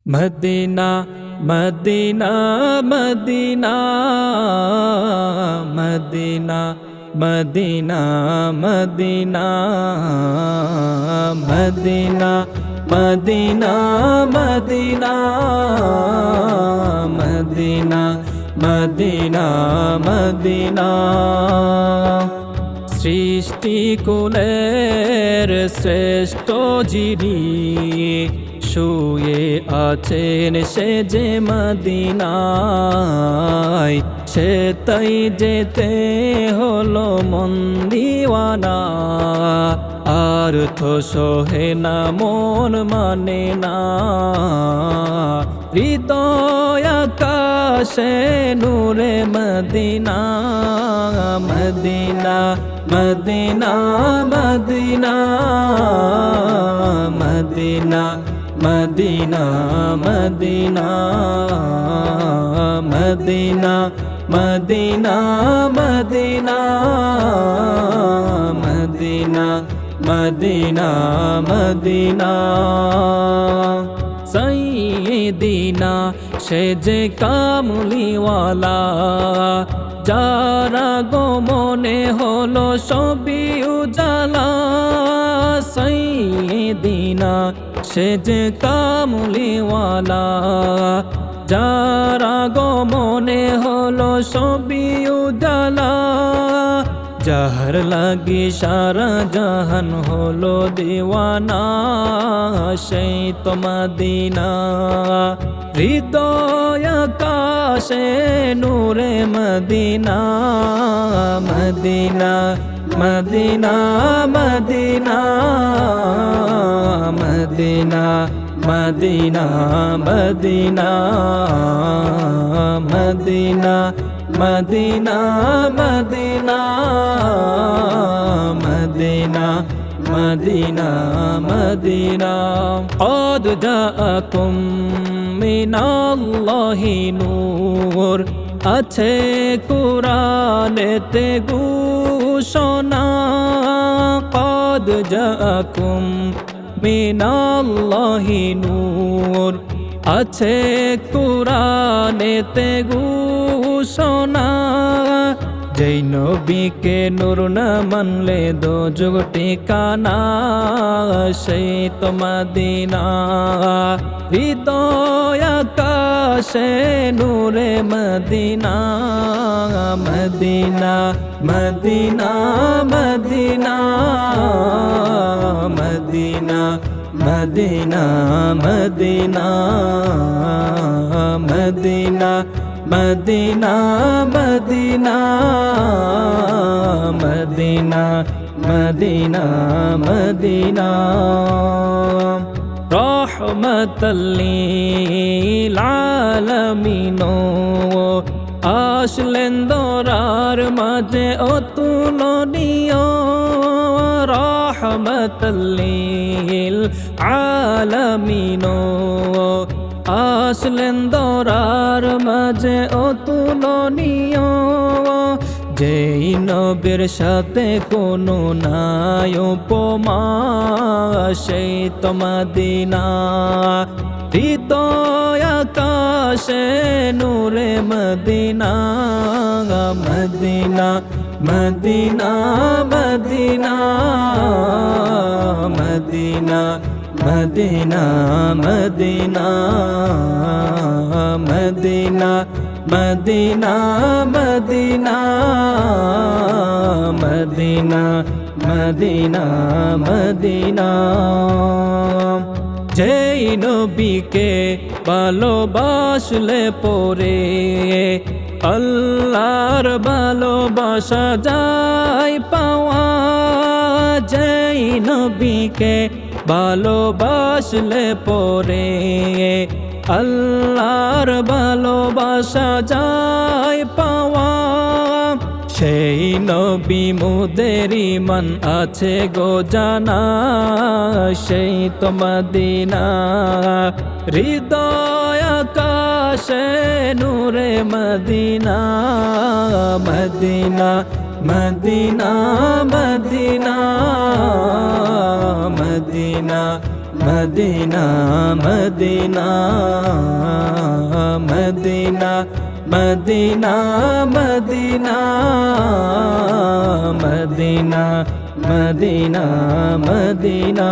Medina Medina Medina Medina Medina Medina Medina Medina Medina Medina Medina Medina সৃষ্টি কুলের শ্রেষ্ঠ যিনি শুয়ে আছেন সে যে মদিনায় সে তাই যেতে হলো মন দিওয়ানা আর তো সোহে না মন মানে না হৃদয় আকাশে নূরে Medina Medina Medina Medina Medina Medina Medina Medina Medina Medina Medina Medina Medina সাইয়্যিদিনা সে যে কামলিওয়ালা যারা গো মনে হলো সবই উজালা সাইয়্যিদিনা সে যে কামলিওয়ালা যারা গো মনে হলো সবই উজালা যাহার লাগি সারা জাহান হলো দিওয়ানা সেই তো মদিনা হৃদয় আকাশে নূরে Medina Medina Medina Medina Medina Medina Medina Medina Medina Medina Medina Medina Medina قد جاءكم من الله নূর আছে কুরআনেতে ঘোষণা قد جاءكم من الله নূর আছে কুরআনেতে ঘোষণা যেই নবীকে নূর না মানলে দোজখ ঠিকানা সেই তো মদিনা হৃদয় আকাশে নূরে Medina Medina Medina Medina Medina Medina Medina Medina Medina Medina Medina Medina Medina রহমতাল লিল আলামিন আসলেন দরার মাঝে অতুলনীয় রহমতাল লিল আলামিন আসলেন দরার মাঝে অতুলনীয় যেই নবীর সাথে কোনো নাই উপমা সেই তো মদিনা হৃদয় আকাশে নূরে Medina Medina Medina Medina Medina Medina Medina Medina Medina Medina Medina Medina Medina যেই নবীকে ভালোবাসলে পরে আল্লাহর ভালোবাসা যায় পাওয়া যেই নবীকে ভালোবাসলে পরে আল্লাহর ভালোবাসা যায় পাওয়া সেই নবী মোদের ইমান আছে গো জানা সেই তো মদিনা হৃদয় আকাশে নূরে Medina Medina Medina Medina Medina Medina Medina Medina Medina Medina Medina Medina Medina